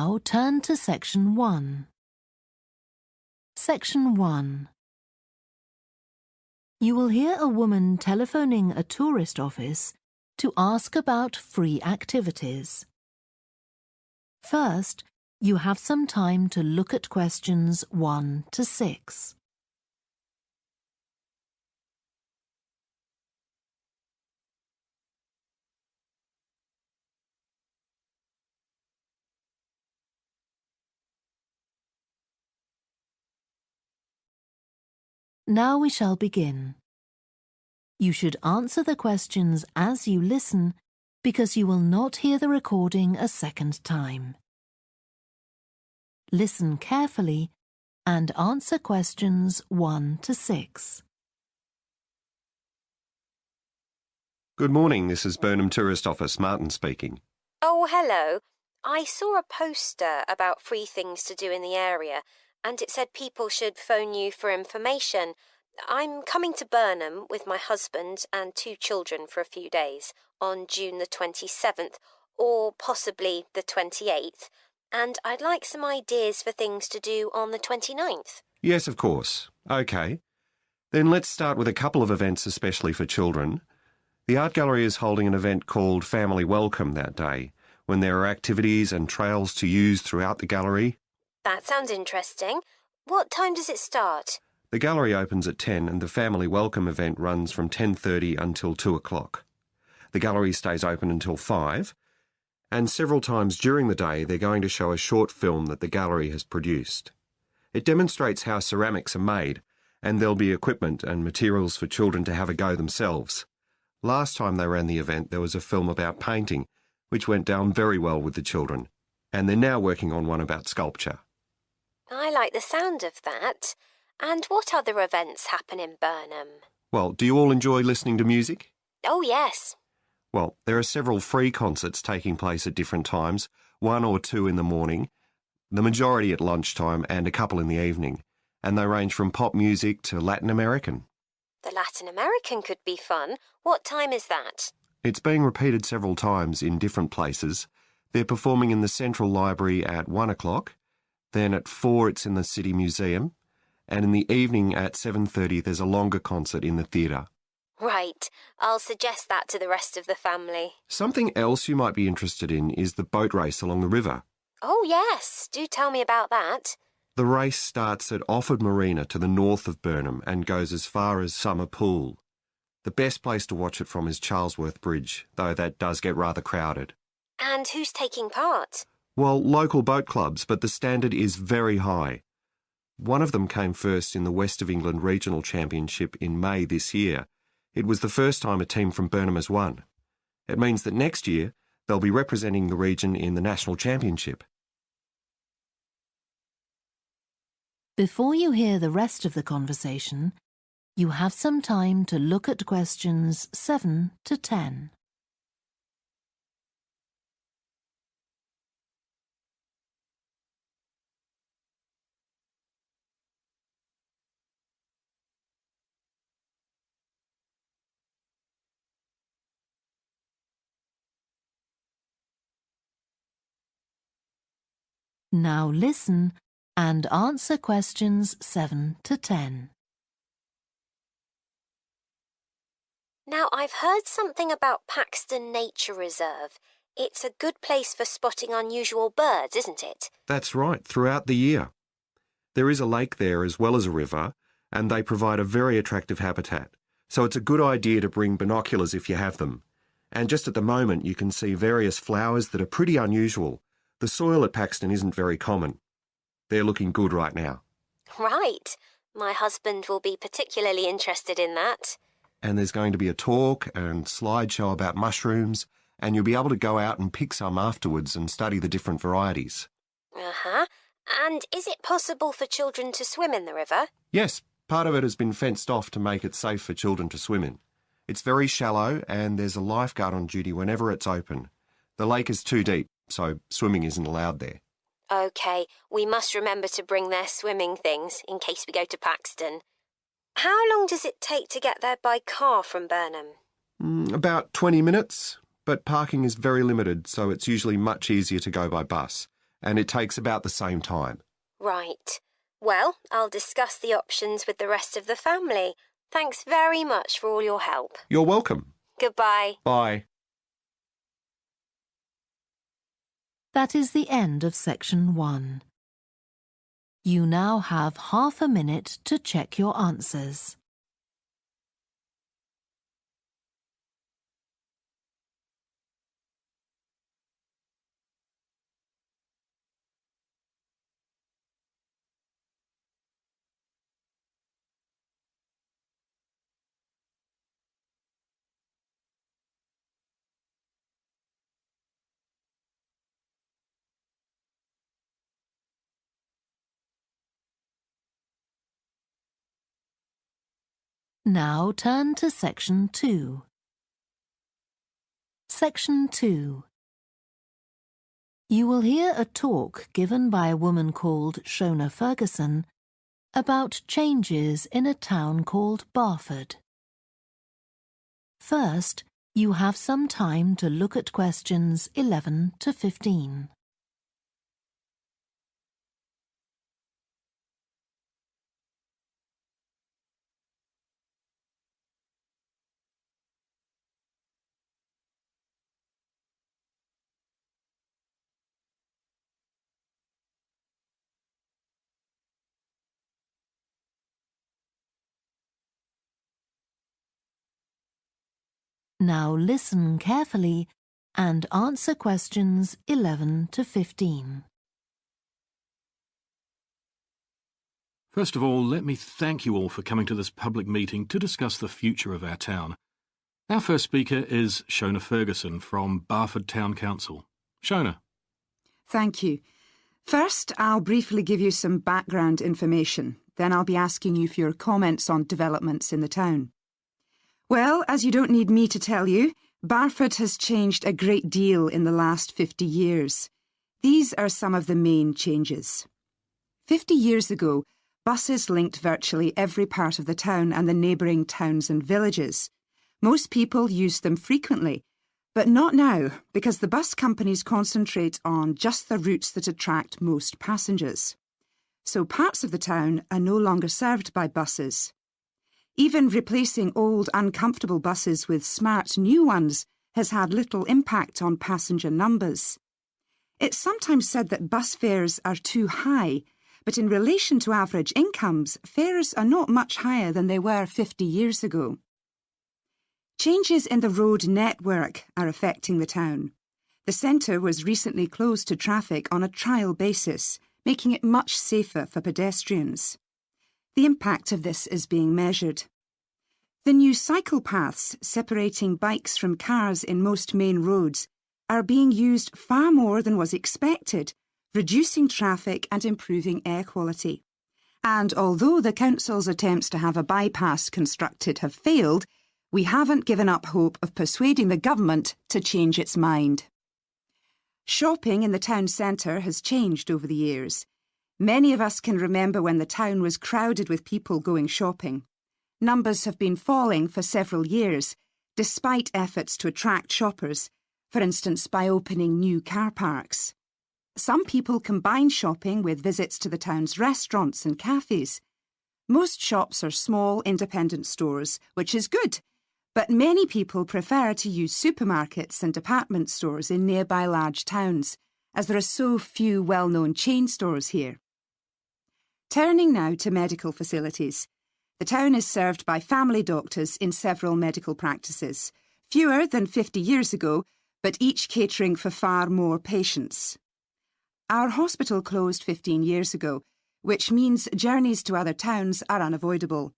Now turn to Section 1. Section 1. You will hear a woman telephoning a tourist office to ask about free activities. First, you have some time to look at questions 1 to 6. Now we shall begin. You should answer the questions as you listen because you will not hear the recording a second time. Listen carefully and answer questions 1 to 6. Good morning, this is Burnham Tourist Office, Martin speaking. Oh, hello. I saw a poster about free things to do in the area, and it said people should phone you for information. I'm coming to Burnham with my husband and 2 children for a few days on June the 27th, or possibly the 28th, and I'd like some ideas for things to do on the 29th. Yes, of course. OK. Then let's start with a couple of events especially for children. The Art Gallery is holding an event called Family Welcome that day, when there are activities and trails to use throughout the gallery. That sounds interesting. What time does it start? The gallery opens at 10 and the Family Welcome event runs from 10:30 until 2 o'clock. The gallery stays open until 5, and several times during the day they're going to show a short film that the gallery has produced. It demonstrates how ceramics are made, and there'll be equipment and materials for children to have a go themselves. Last time they ran the event there was a film about painting, which went down very well with the children, and they're now working on one about sculpture. I like the sound of that. And what other events happen in Burnham? Well, do you all enjoy listening to music? Oh, yes. Well, there are several free concerts taking place at different times, 1 or 2 in the morning, the majority at lunchtime and a couple in the evening, and they range from pop music to Latin American. The Latin American could be fun. What time is that? It's being repeated several times in different places. They're performing in the Central Library at 1 o'clock, then at 4 it's in the City Museum, and in the evening at 7:30 there's a longer concert in the theatre. Right. I'll suggest that to the rest of the family. Something else you might be interested in is the boat race along the river. Oh, yes. Do tell me about that. The race starts at Barford Marina to the north of Burnham and goes as far as Summer Pool. The best place to watch it from is Charlesworth Bridge, though that does get rather crowded. And who's taking part? Well, local boat clubs, but the standard is very high. One of them came first in the West of England Regional Championship in May this year. It was the first time a team from Burnham has won. It means that next year they'll be representing the region in the National Championship. Before you hear the rest of the conversation, you have some time to look at questions 7 to 10. Now listen and answer questions 7 to 10. Now, I've heard something about Paxton Nature Reserve. It's a good place for spotting unusual birds, isn't it? That's right, throughout the year. There is a lake there as well as a river, and they provide a very attractive habitat. So it's a good idea to bring binoculars if you have them. And just at the moment you can see various flowers that are pretty unusual. The soil at Paxton isn't very common. They're looking good right now. Right. My husband will be particularly interested in that. And there's going to be a talk and slideshow about mushrooms, and you'll be able to go out and pick some afterwards and study the different varieties. Uh-huh. And is it possible for children to swim in the river? Yes, part of it has been fenced off to make it safe for children to swim in. It's very shallow and there's a lifeguard on duty whenever it's open. The lake is too deep, so swimming isn't allowed there. OK, we must remember to bring their swimming things in case we go to Paxton. How long does it take to get there by car from Burnham? About 20 minutes, but parking is very limited, so it's usually much easier to go by bus. and it takes about the same time. Right. Well, I'll discuss the options with the rest of the family. Thanks very much for all your help. You're welcome. Goodbye. Bye. That is the end of section 1. You now have half a minute to check your answers. Now turn to section 2. Section 2. You will hear a talk given by a woman called Shona Ferguson about changes in a town called Barford. First, you have some time to look at questions 11 to 15. Now listen carefully and answer questions 11 to 15. First of all, let me thank you all for coming to this public meeting to discuss the future of our town. Our first speaker is Shona Ferguson from Barford Town Council. Shona. Thank you. First, I'll briefly give you some background information. Then I'll be asking you for your comments on developments in the town. Well, as you don't need me to tell you, Barford has changed a great deal in the last 50 years. These are some of the main changes. 50 years ago, buses linked virtually every part of the town and the neighbouring towns and villages. Most people used them frequently, but not now, because the bus companies concentrate on just the routes that attract most passengers. So parts of the town are no longer served by buses. Even replacing old, uncomfortable buses with smart new ones has had little impact on passenger numbers. It's sometimes said that bus fares are too high, but in relation to average incomes, fares are not much higher than they were 50 years ago. Changes in the road network are affecting the town. The centre was recently closed to traffic on a trial basis, making it much safer for pedestrians. The impact of this is being measured. The new cycle paths separating bikes from cars in most main roads are being used far more than was expected, reducing traffic and improving air quality. And although the council's attempts to have a bypass constructed have failed, we haven't given up hope of persuading the government to change its mind. Shopping in the town centre has changed over the years. Many of us can remember when the town was crowded with people going shopping. Numbers have been falling for several years, despite efforts to attract shoppers, for instance by opening new car parks. Some people combine shopping with visits to the town's restaurants and cafes. Most shops are small, independent stores, which is good, but many people prefer to use supermarkets and department stores in nearby large towns, as there are so few well-known chain stores here. Turning now to medical facilities. The town is served by family doctors in several medical practices, fewer than 50 years ago, but each catering for far more patients. Our hospital closed 15 years ago, which means journeys to other towns are unavoidable.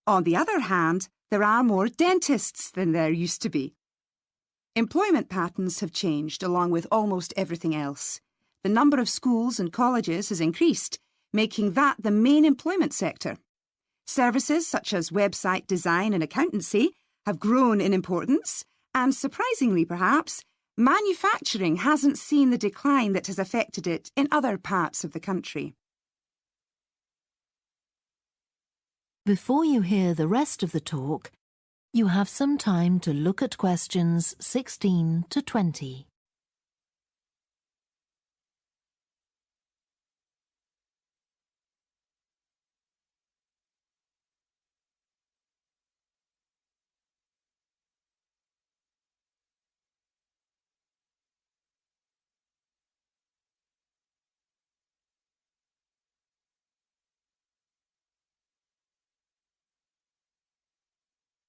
On the other hand, there are more dentists than there used to be. Employment patterns have changed along with almost everything else. The number of schools and colleges has increased, making that the main employment sector. Services such as website design and accountancy have grown in importance, and surprisingly perhaps, manufacturing hasn't seen the decline that has affected it in other parts of the country. Before you hear the rest of the talk, you have some time to look at questions 16 to 20.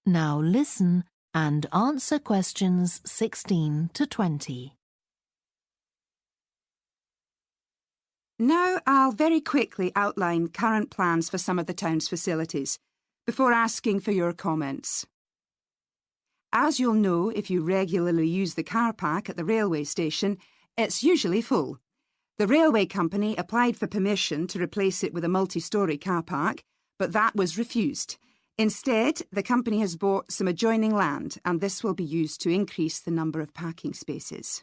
Now listen and answer questions 16 to 20. Now I'll very quickly outline current plans for some of the town's facilities, before asking for your comments. As you'll know if you regularly use the car park at the railway station, it's usually full. The railway company applied for permission to replace it with a multi-storey car park, but that was refused. Instead, the company has bought some adjoining land, and this will be used to increase the number of parking spaces.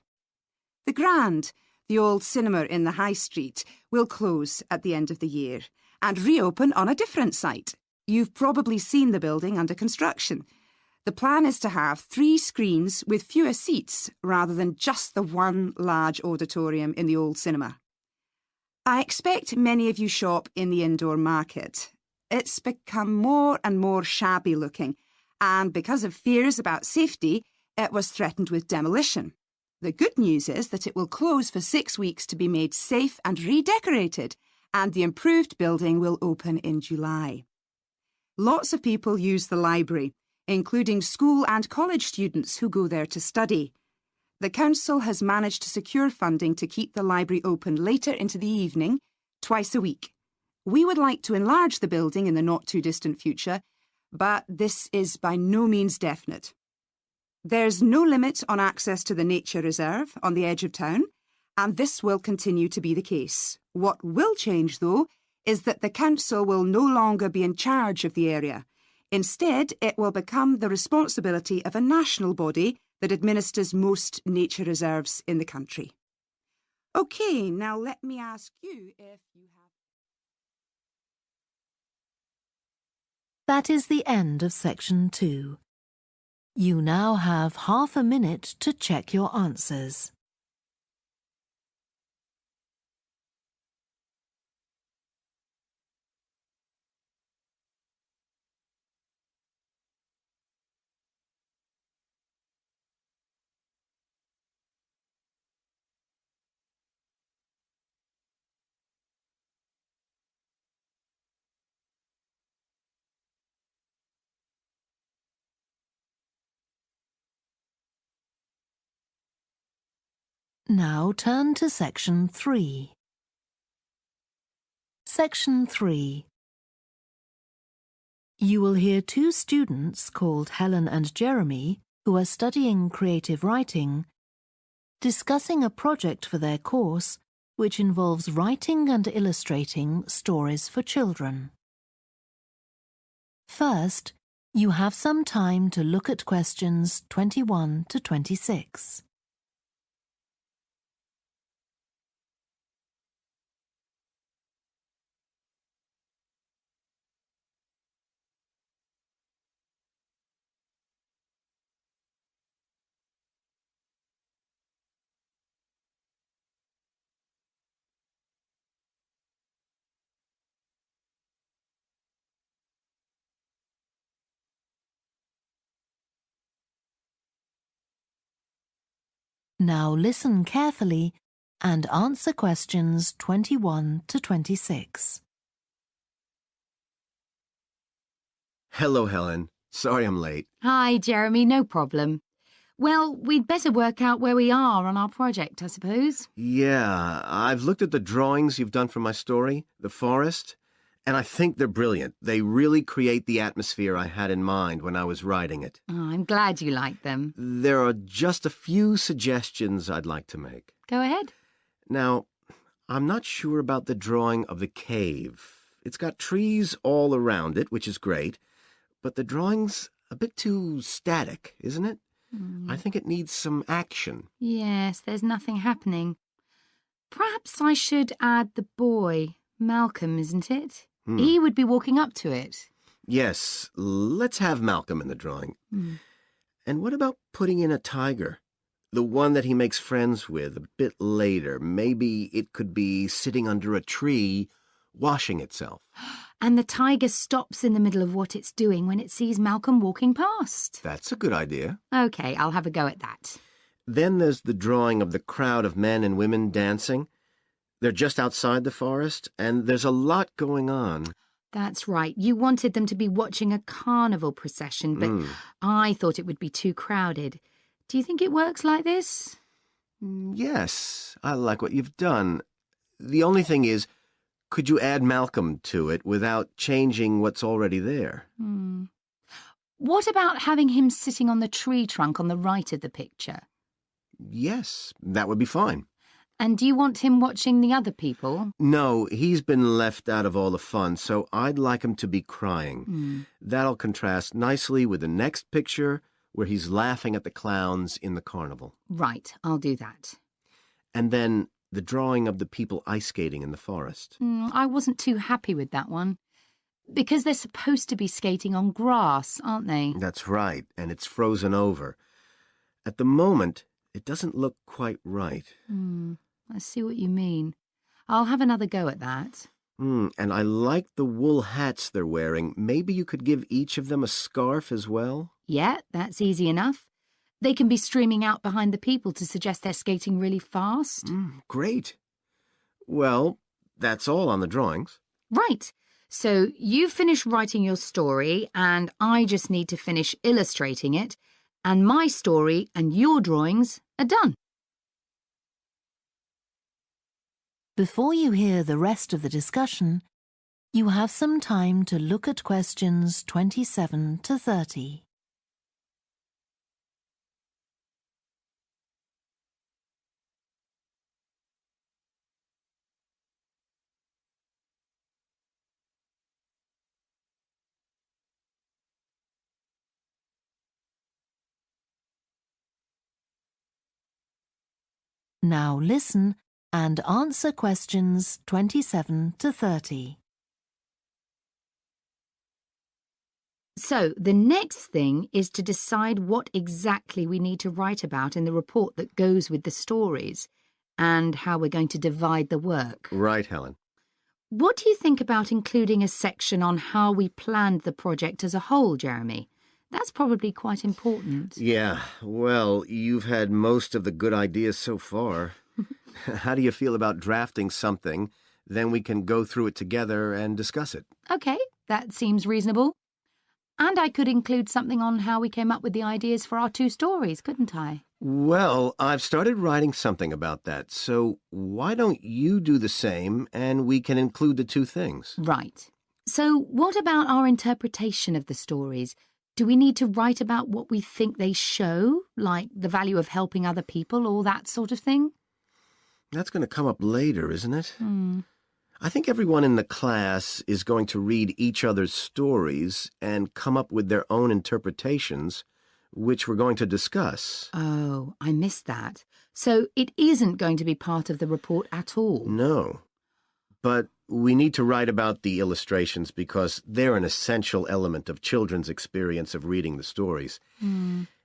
The Grand, the old cinema in the High Street, will close at the end of the year and reopen on a different site. You've probably seen the building under construction. The plan is to have 3 screens with fewer seats rather than just the one large auditorium in the old cinema. I expect many of you shop in the indoor market. It's become more and more shabby looking, and because of fears about safety, it was threatened with demolition. The good news is that it will close for 6 weeks to be made safe and redecorated, and the improved building will open in July. Lots of people use the library, including school and college students who go there to study. The council has managed to secure funding to keep the library open later into the evening, twice a week. We would like to enlarge the building in the not-too-distant future, but this is by no means definite. There's no limit on access to the nature reserve on the edge of town, and this will continue to be the case. What will change, though, is that the council will no longer be in charge of the area. Instead, it will become the responsibility of a national body that administers most nature reserves in the country. OK, now let me ask you if you have... That is the end of section 2. You now have half a minute to check your answers. Now turn to section 3. Section 3. You will hear 2 students called Helen and Jeremy, who are studying creative writing, discussing a project for their course which involves writing and illustrating stories for children. First, you have some time to look at questions 21 to 26. Now listen carefully and answer questions 21 to 26. Hello, Helen. Sorry I'm late. Hi, Jeremy, no problem. Well, we'd better work out where we are on our project, I suppose. Yeah, I've looked at the drawings you've done for my story, The Forest, and I think they're brilliant. They really create the atmosphere I had in mind when I was writing it. Oh, I'm glad you like them. There are just a few suggestions I'd like to make. Go ahead. Now, I'm not sure about the drawing of the cave. It's got trees all around it, which is great, but the drawing's a bit too static, isn't it? I think it needs some action. Yes, there's nothing happening. Perhaps I should add the boy, Malcolm, isn't it? He would be walking up to it. Yes, let's have Malcolm in the drawing. And what about putting in a tiger? The one that he makes friends with a bit later. Maybe it could be sitting under a tree, washing itself. And the tiger stops in the middle of what it's doing when it sees Malcolm walking past. That's a good idea. OK, I'll have a go at that. Then there's the drawing of the crowd of men and women dancing. They're just outside the forest, and there's a lot going on. That's right. You wanted them to be watching a carnival procession, but I thought it would be too crowded. Do you think it works like this? Yes, I like what you've done. The only thing is, could you add Malcolm to it without changing what's already there? What about having him sitting on the tree trunk on the right of the picture? Yes, that would be fine. And do you want him watching the other people? No, he's been left out of all the fun, so I'd like him to be crying. That'll contrast nicely with the next picture where he's laughing at the clowns in the carnival. Right, I'll do that. And then the drawing of the people ice skating in the forest. I wasn't too happy with that one. Because they're supposed to be skating on grass, aren't they? That's right, and it's frozen over. At the moment, it doesn't look quite right. I see what you mean. I'll have another go at that. And I like the wool hats they're wearing. Maybe you could give each of them a scarf as well? Yeah, that's easy enough. They can be streaming out behind the people to suggest they're skating really fast. Great. Well, that's all on the drawings. Right. So you've finished writing your story, and I just need to finish illustrating it, and my story and your drawings are done. Before you hear the rest of the discussion, you have some time to look at questions 27 to 30. Now listen and answer questions 27 to 30. So the next thing is to decide what exactly we need to write about in the report that goes with the stories and how we're going to divide the work. Right, Helen. What do you think about including a section on how we planned the project as a whole, Jeremy? That's probably quite important. Yeah, well, you've had most of the good ideas so far. How do you feel about drafting something? Then we can go through it together and discuss it. OK, that seems reasonable. And I could include something on how we came up with the ideas for our two stories, couldn't I? Well, I've started writing something about that, so why don't you do the same and we can include the two things? Right. So what about our interpretation of the stories? Do we need to write about what we think they show, like the value of helping other people or that sort of thing? That's going to come up later, isn't it? I think everyone in the class is going to read each other's stories and come up with their own interpretations, which we're going to discuss. Oh, I missed that. So it isn't going to be part of the report at all? No. But we need to write about the illustrations because they're an essential element of children's experience of reading the stories.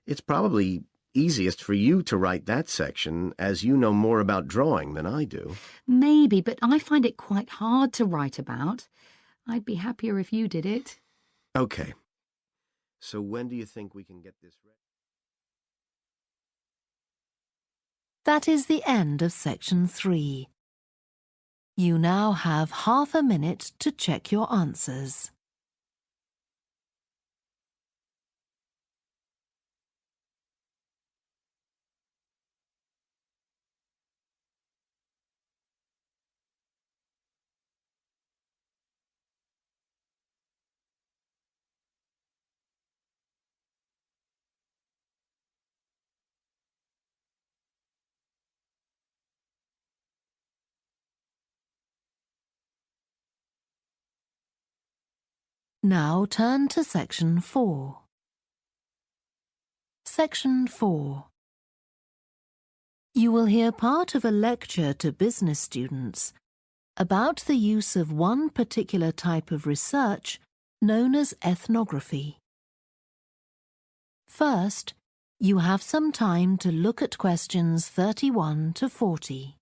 It's probably easiest for you to write that section, as you know more about drawing than I do. Maybe, but I find it quite hard to write about. I'd be happier if you did it. Okay. So when do you think we can get this ready? That is the end of section 3. You now have half a minute to check your answers. Now turn to section 4. Section 4. You will hear part of a lecture to business students about the use of one particular type of research known as ethnography. First, you have some time to look at questions 31 to 40.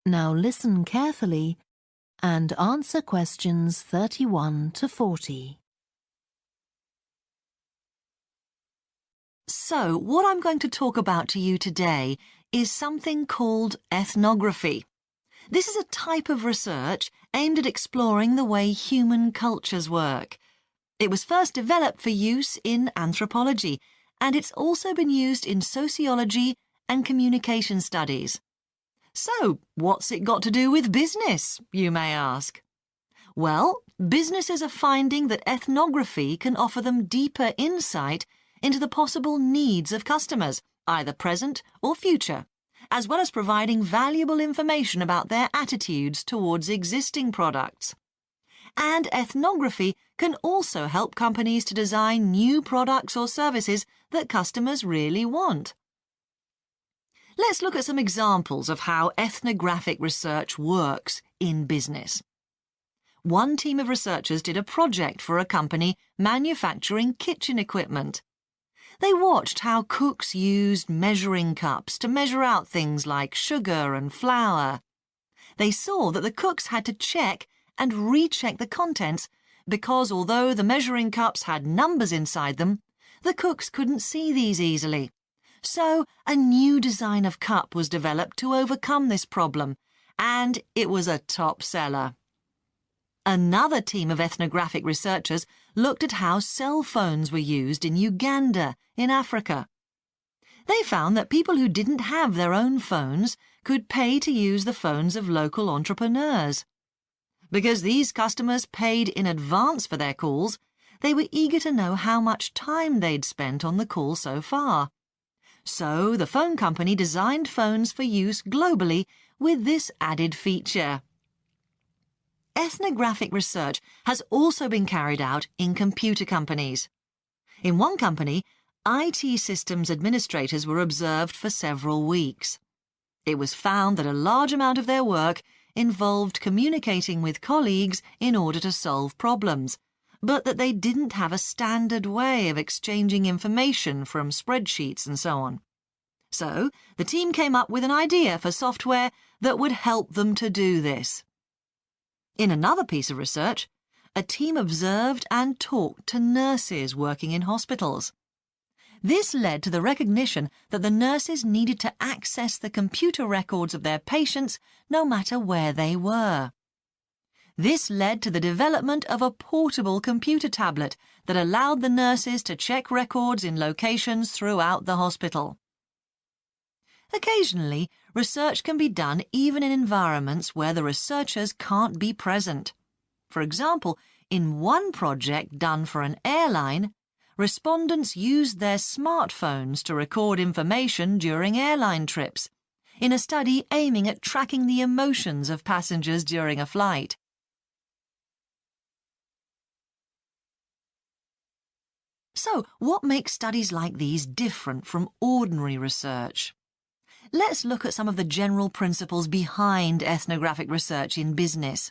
Now listen carefully and answer questions 31 to 40. So, what I'm going to talk about to you today is something called ethnography. This is a type of research aimed at exploring the way human cultures work. It was first developed for use in anthropology, and it's also been used in sociology and communication studies. So, what's it got to do with business, you may ask? Well, businesses are finding that ethnography can offer them deeper insight into the possible needs of customers, either present or future, as well as providing valuable information about their attitudes towards existing products. And ethnography can also help companies to design new products or services that customers really want. Let's look at some examples of how ethnographic research works in business. One team of researchers did a project for a company manufacturing kitchen equipment. They watched how cooks used measuring cups to measure out things like sugar and flour. They saw that the cooks had to check and recheck the contents because although the measuring cups had numbers inside them, the cooks couldn't see these easily. So a new design of cup was developed to overcome this problem, and it was a top seller. Another team of ethnographic researchers looked at how cell phones were used in Uganda, in Africa. They found that people who didn't have their own phones could pay to use the phones of local entrepreneurs. Because these customers paid in advance for their calls, they were eager to know how much time they'd spent on the call so far. So the phone company designed phones for use globally with this added feature. Ethnographic research has also been carried out in computer companies. In one company, IT systems administrators were observed for several weeks. It was found that a large amount of their work involved communicating with colleagues in order to solve problems, but that they didn't have a standard way of exchanging information from spreadsheets and so on. So, the team came up with an idea for software that would help them to do this. In another piece of research, a team observed and talked to nurses working in hospitals. This led to the recognition that the nurses needed to access the computer records of their patients no matter where they were. This led to the development of a portable computer tablet that allowed the nurses to check records in locations throughout the hospital. Occasionally, research can be done even in environments where the researchers can't be present. For example, in one project done for an airline, respondents used their smartphones to record information during airline trips, in a study aiming at tracking the emotions of passengers during a flight. So, what makes studies like these different from ordinary research? Let's look at some of the general principles behind ethnographic research in business.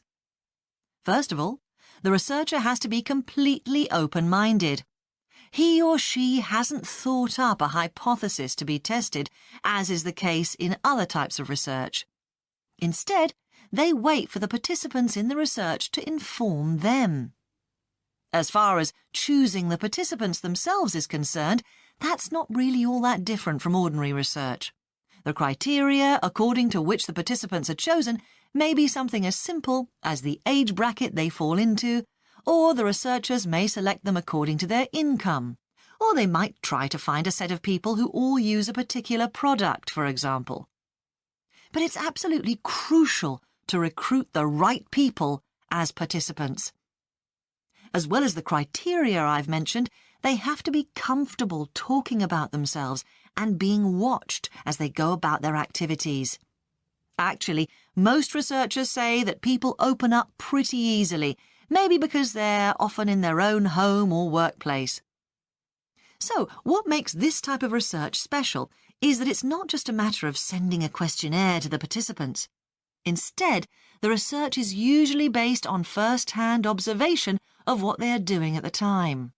First of all, the researcher has to be completely open-minded. He or she hasn't thought up a hypothesis to be tested, as is the case in other types of research. Instead, they wait for the participants in the research to inform them. As far as choosing the participants themselves is concerned, that's not really all that different from ordinary research. The criteria according to which the participants are chosen may be something as simple as the age bracket they fall into, or the researchers may select them according to their income, or they might try to find a set of people who all use a particular product, for example. But it's absolutely crucial to recruit the right people as participants. As well as the criteria I've mentioned, they have to be comfortable talking about themselves and being watched as they go about their activities. Actually, most researchers say that people open up pretty easily, maybe because they're often in their own home or workplace. So, what makes this type of research special is that it's not just a matter of sending a questionnaire to the participants. Instead, the research is usually based on first-hand observation of what they are doing at the time.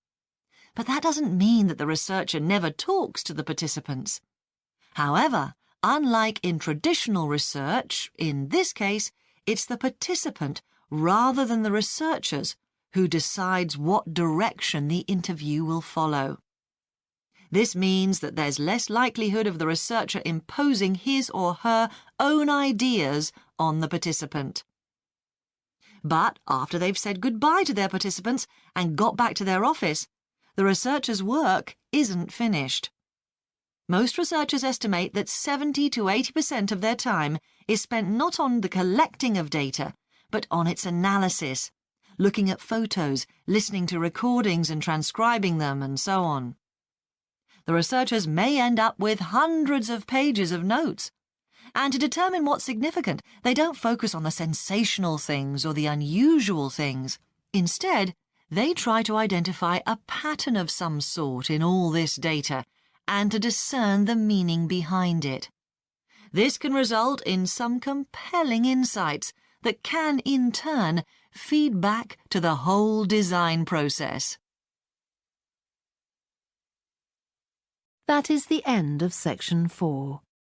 But that doesn't mean that the researcher never talks to the participants. However, Unlike in traditional research, in this case, it's the participant rather than the researchers who decides what direction the interview will follow. This means that there's less likelihood of the researcher imposing his or her own ideas on the participant. But after they've said goodbye to their participants and got back to their office, the researcher's work isn't finished. Most researchers estimate that 70 to 80% of their time is spent not on the collecting of data, but on its analysis, looking at photos, listening to recordings and transcribing them, and so on. The researchers may end up with hundreds of pages of notes. And to determine what's significant, they don't focus on the sensational things or the unusual things. Instead, they try to identify a pattern of some sort in all this data and to discern the meaning behind it. This can result in some compelling insights that can, in turn, feed back to the whole design process. That is the end of section 4.